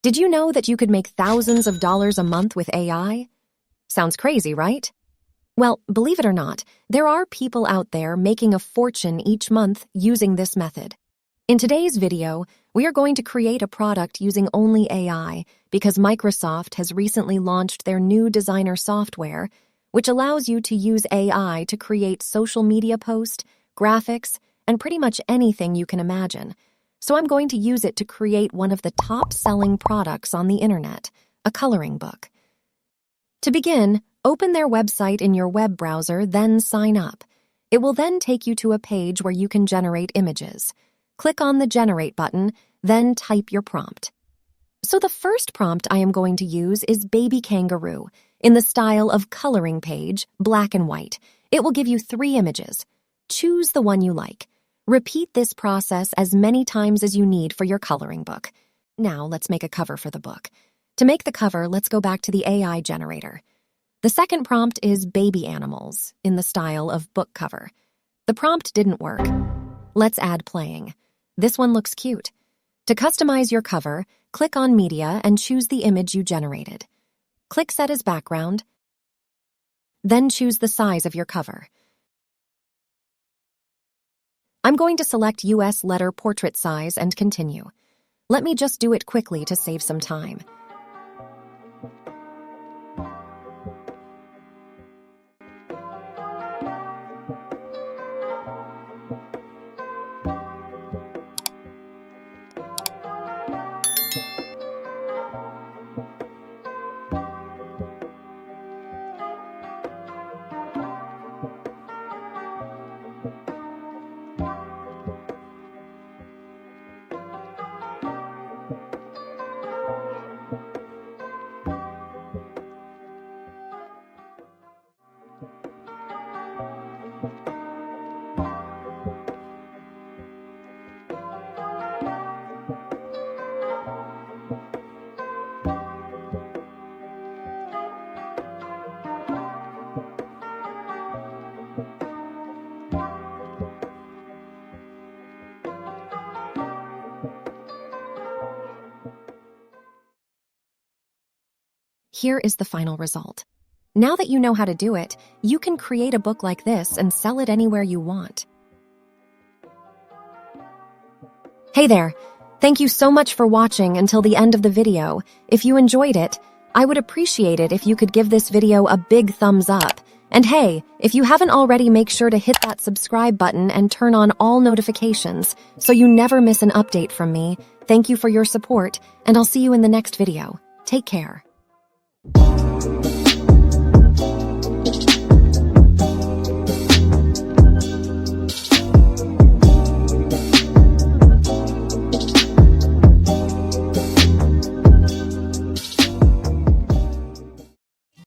Did you know that you could make thousands of dollars a month with AI? Sounds crazy, right? Well, believe it or not, there are people out there making a fortune each month using this method. In today's video, we are going to create a product using only AI because Microsoft has recently launched their new designer software, which allows you to use AI to create social media posts, graphics, and pretty much anything you can imagine. So I'm going to use it to create one of the top-selling products on the internet, a coloring book. To begin, open their website in your web browser, then sign up. It will then take you to a page where you can generate images. Click on the Generate button, then type your prompt. So the first prompt I am going to use is Baby Kangaroo, in the style of coloring page, black and white. It will give you 3 images. Choose the one you like. Repeat this process as many times as you need for your coloring book. Now let's make a cover for the book. To make the cover, let's go back to the AI generator. The second prompt is baby animals, in the style of book cover. The prompt didn't work. Let's add playing. This one looks cute. To customize your cover, click on Media and choose the image you generated. Click Set as Background. Then choose the size of your cover. I'm going to select US letter portrait size and continue. Let me just do it quickly to save some time. Here is the final result. Now that you know how to do it, you can create a book like this and sell it anywhere you want. Hey there! Thank you so much for watching until the end of the video. If you enjoyed it, I would appreciate it if you could give this video a big thumbs up. And hey, if you haven't already, make sure to hit that subscribe button and turn on all notifications so you never miss an update from me. Thank you for your support, and I'll see you in the next video. Take care.